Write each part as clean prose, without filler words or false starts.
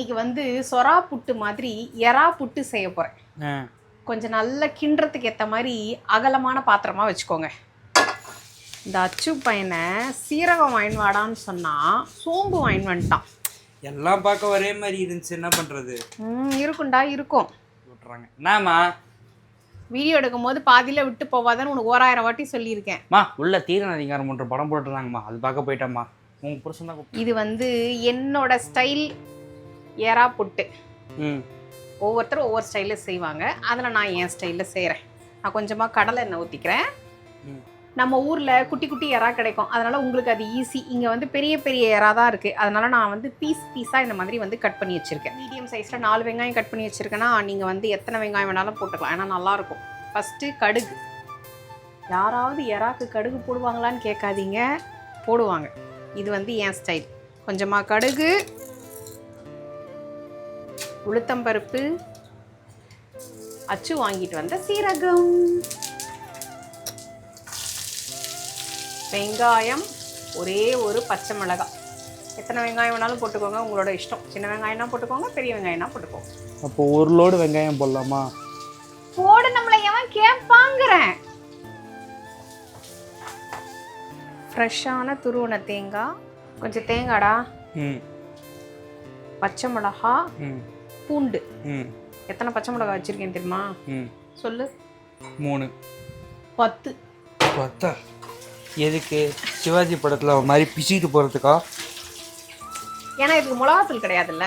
இன்னைக்கு வந்து சொரா புட்டு மாதிரி எறா புட்டு செய்ய போகிறேன். கொஞ்சம் நல்ல கிண்டுறதுக்கு ஏற்ற மாதிரி அகலமான பாத்திரமா வச்சுக்கோங்க. இந்த அச்சு பையனை சீரகம் வாங்கின்னு வாடான்னு சொன்னால் சோம்பு வாங்கின்னு வந்துட்டான். எல்லாம் பார்க்க ஒரே மாதிரி இருந்துச்சு, என்ன பண்ணுறது? இருக்கும்டா இருக்கும். விட்டுறாங்க என்னம்மா? வீடியோ எடுக்கும் போது பாதியில் விட்டு போவாதான்னு உனக்கு 1000 வாட்டி சொல்லியிருக்கேன். உள்ள தீரன் அதிகாரம் போன்ற படம் போட்டுருந்தாங்கம்மா, அது பார்க்க போயிட்டேம்மா. உங்கள் புருஷன் தான். இது வந்து என்னோட ஸ்டைல் எறா புட்டு. ஒவ்வொருத்தரும் ஒவ்வொரு ஸ்டைலில் செய்வாங்க. அதில் நான் என் ஸ்டைலில் செய்கிறேன். நான் கொஞ்சமாக கடலை எண்ணெய் ஊற்றிக்கிறேன். நம்ம ஊரில் குட்டி குட்டி எறா கிடைக்கும், அதனால் உங்களுக்கு அது ஈஸி. இங்கே வந்து பெரிய பெரிய எறா தான் இருக்குது, அதனால் நான் வந்து பீஸாக இந்த மாதிரி வந்து கட் பண்ணி வச்சுருக்கேன். மீடியம் சைஸில் 4 வெங்காயம் கட் பண்ணி வச்சுருக்கேன்னா நீங்கள் வந்து எத்தனை வெங்காயம் வேணாலும் போட்டுக்கலாம், ஏன்னா நல்லாயிருக்கும். ஃபஸ்ட்டு கடுகு. யாராவது எறாக்கு கடுகு போடுவாங்களான்னு கேட்காதீங்க, போடுவாங்க. இது வந்து என் ஸ்டைல். கொஞ்சமாக கடுகு, உளுத்தம்பருப்பு, அச்சு வாங்கிட்டு வந்த சீரகம், வெங்காயம், ஒரே ஒரு பச்சை மிளகாய். எத்தனை வெங்காயம் வேணாலும் போட்டுக்கோங்க, உங்களோட இஷ்டம். சின்ன வெங்காயம்னா போட்டுக்கோங்க, பெரிய வெங்காயம்னா போட்டுக்கோங்க. அப்போ ஒரு லோடு வெங்காயம் போடலாமா? போடு, நம்மளை எவன் கேட்பாங்கிறேன். ஃப்ரெஷ்ஷான துருவன தேங்காய், கொஞ்சம் தேங்காடா, பச்சை மிளகா, பூண்டு. எத்தனை பச்சை மிளகா வச்சிருக்கேன் தெரியுமா? சொல்லு. 3. 10. 10? எதுக்கு? சிவாஜி படத்தில் ஒரு மாதிரி பிச்சுக்கிட்டு போகிறதுக்கா? ஏன்னா இதுக்கு மிளகாத்தூள் கிடையாதுல்ல,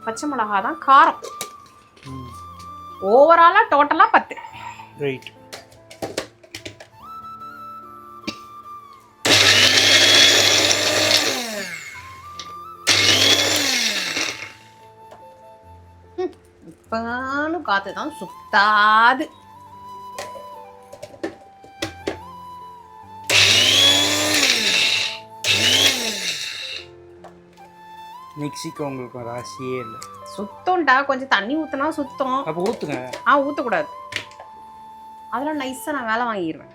பச்சை மிளகா தான் காரம். ஓவராலாக டோட்டலாக 10. ரைட். இப்போனும் காற்று தான் சுத்தாது. மிக்சிக்கு உங்களுக்கு ராசியே இல்லை. சுத்தம்டா, கொஞ்சம் தண்ணி ஊற்றினா சுத்தம். அப்போ ஊற்றுங்க. ஊற்றக்கூடாது, அதெல்லாம் நைஸாக நான் வேலை வாங்கிடுவேன்.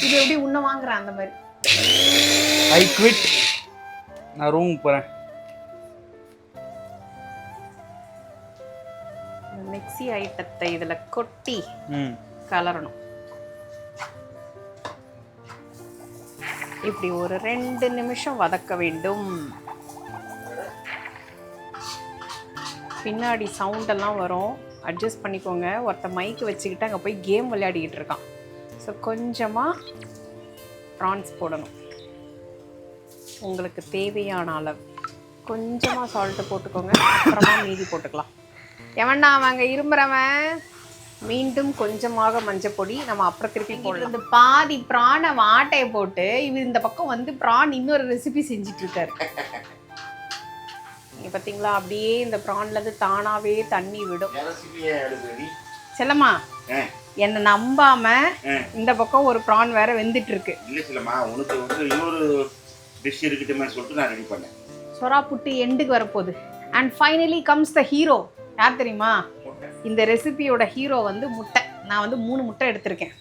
இது எப்படி உன்னை வாங்குறேன் அந்த மாதிரி. I quit. நான் ரூமுக்கு போகிறேன். மிக்ஸி ஐட்டத்தை இதில் கொட்டி கலரணும். இப்படி ஒரு 2 நிமிஷம் வதக்க வேண்டும். பின்னாடி சவுண்டெல்லாம் வரும், அட்ஜஸ்ட் பண்ணிக்கோங்க. ஒருத்த மைக்கு வச்சுக்கிட்டு அங்கே போய் கேம் விளையாடிக்கிட்டு இருக்கான். ஸோ கொஞ்சமாக ப்ரான்ஸ் போடணும், உங்களுக்கு தேவையான அளவு. கொஞ்சமாக சால்ட்டு போட்டுக்கோங்க, அப்புறமா மீதி போட்டுக்கலாம். எவன்டா அவங்க இரும்புறவன்? மீண்டும் கொஞ்சமாக மஞ்சப்பொடி. நம்ம அப்புறம் திருப்பி போடலாம். இந்த பாதி ப்ரானை வாட்டையை போட்டு இவர் இந்த பக்கம் வந்து ப்ரான் இன்னொரு ரெசிபி செஞ்சுட்டு இருக்காரு. நீங்க பார்த்தீங்களா, அப்படியே இந்த ப்ரான்லேருந்து தானாகவே தண்ணி விடும். செல்லம்மா, என்னை நம்பாம இந்த பக்கம் ஒரு ப்ரான் வேற வெந்துட்டு இருக்கு. இல்லை செல்லம்மா, உனக்கு வந்து இன்னொரு டிஷ் இருக்குதுமே சொல்லிட்டு நான் ரெடி பண்ணேன். சொரா புட்டு எண்டுக்கு வரப்போகுது. And finally comes the hero. யார் தெரியுமா? இந்த ரெசிபியோட ஹீரோ வந்து முட்டை. நான் வந்து 3 முட்டை எடுத்திருக்கேன்.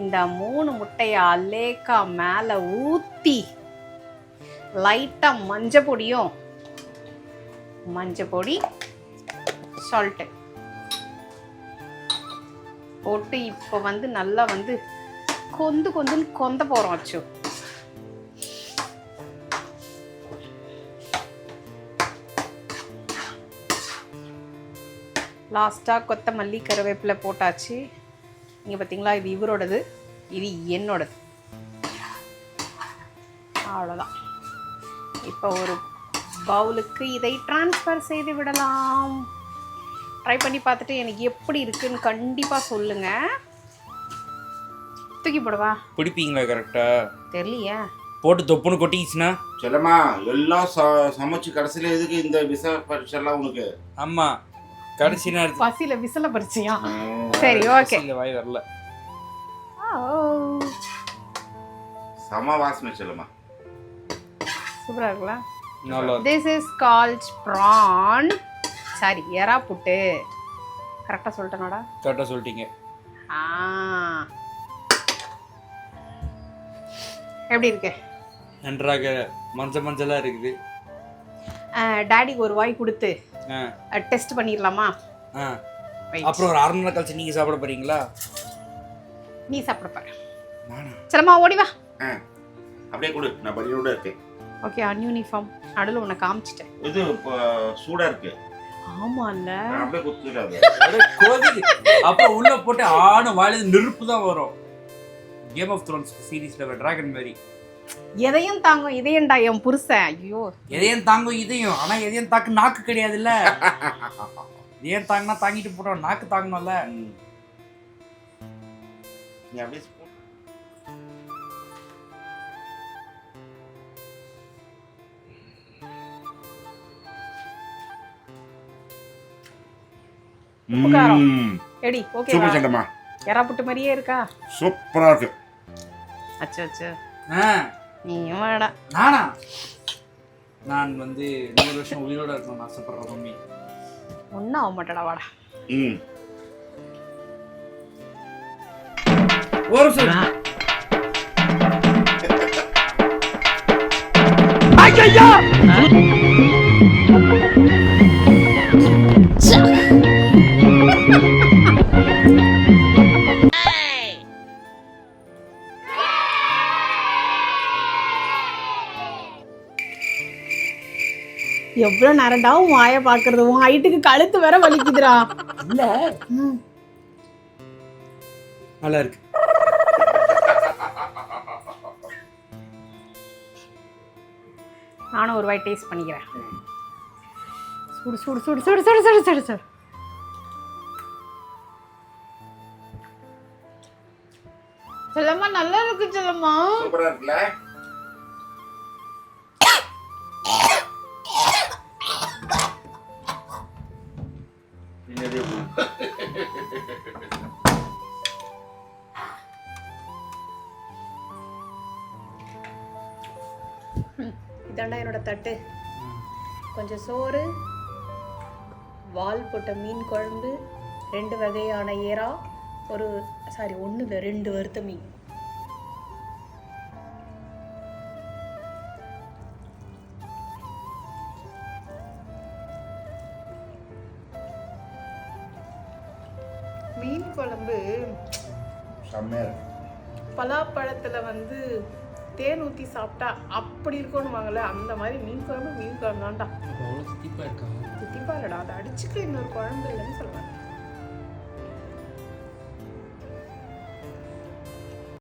இந்த 3 முட்டையை அலேக்கா மேலே ஊற்றி லைட்டாக மஞ்சப்பொடி சால்ட்டு போட்டு இப்போ வந்து நல்லா வந்து கொந்துன்னு கொந்த போகிறோம். அச்சு லாஸ்ட்டாக கொத்தமல்லி கருவேப்பிலை போட்டாச்சு. இங்கே பார்த்தீங்களா, இது இவரோடது, இது என்னோடது. அவ்வளோதான். இப்போ ஒரு பவுலுக்கு இதை ட்ரான்ஸ்ஃபர் செய்து விடலாம். ட்ரை பண்ணி பார்த்துட்டு எனக்கு எப்படி இருக்குன்னு கண்டிப்பாக சொல்லுங்கள். தூக்கி போடுவா. பிடிப்பீங்களா கரெக்டா? தெரியலையே, போட்டு தொப்புன்னு கொட்டிச்சுன்னா. செல்லம்மா, எல்லாம் சமைச்சு கடைசியில் எதுக்கு இந்த விச பரிசெல்லாம் உனக்கு? ஆமாம், கடைசி நேரத்தில் பசியில விசில பறிச்சியா? சரி, ஓகே. வாய் வரல. சம வாசனை செல்லம்மா, சூப்பரா இருக்குல்ல? நல்லா. This is called prawn. Sorry, எறா புட்டு. கரெக்டாக சொல்லிட்டேனாடா? கரெக்டாக சொல்லிட்டீங்க. எப்படி இருக்கு? நன்றாக மஞ்சளாக இருக்குது. டாடிக்கு ஒரு வாய் கொடுத்து டெஸ்ட் பண்ணிடலாமா? அப்புறம் ஒரு 1/2 மணி நேரம் கழிச்சு நீங்கள் சாப்பிட போறீங்களா? நீ சாப்பிட போற. சரிம்மா ஓடி வா. அப்படியே கொடு, நான் பனியோட இருக்கேன். ஓகே, அன்யூனிஃபார்ம் நடுவில் உன்னை காமிச்சிட்டேன். இது சூடா இருக்கு. ஆமால்ல, அப்படியே குத்துறாது. அப்புறம் உள்ள போட்டு ஆன வாயில நெருப்பு தான் வரும். கேம் ஆஃப் த்ரோன்ஸ் சீரிஸ்ல டிராகன் மாதிரி. எதையும் தாங்கும் இதயம்டா என் புருஷன். ஐயோ, எதையும் தாங்கும் இதயம், ஆனா எதையும் தாக்கு நாக்கு கிடையாதுல்ல. இதயம் தாங்கினா தாங்கிட்டு போட்டோம், நாக்கு தாங்கணும்ல. நீ அப்படியே எடி ஓகே. சூப்பர் சண்டமா. எறா புட்டு மாதிரியே இருக்கா? சூப்பரா இருக்கு. அச்சோ அச்சோ, நீ வாடா. நானா? நான் 100 வருஷம் உயிரோட இருக்கணும்னு ஆசைப்படுறேன் மம்மி. ஒன்னும் ஆக மாட்டடா, வாடா. ஒரு சார் ஐயா எவ்வளவு நேரம்டா உன் வாயை பாக்குறது? உன் ஹைட்டுக்கு கழுத்து வேற வலிக்குதுடா. இல்ல நல்லா இருக்கு. நானும் ஒரு வாய் டேஸ்ட் பண்ணிக்கிறேன். சுடு சுடு சுடு சுடு சுடு சுடு சுடு சுடு. செல்லம்மா நல்லா இருக்கு செல்லம்மா. சூப்பரா இருக்குல. இதாண்டா என்னோட தட்டு. கொஞ்சம் சோறு, வால் போட்ட மீன் குழம்பு, 2 வகையான ஏரா, 1 இல்லை 2 வறுத்த மீன். மீன் குழம்பு செம்மையா இருக்கு. பலாப்பழத்தில் தேன் ஊற்றி சாப்பிட்டா அப்படி இருக்கணுவாங்கல்ல, அந்த மாதிரி மீன் குழம்பு தான்டா. அவ்வளோ தித்திப்பா இருக்கா? தித்திப்பா இல்லடா, அதை அடிச்சுக்க இன்னொரு குழம்பு இல்லைன்னு சொல்லுவேன்.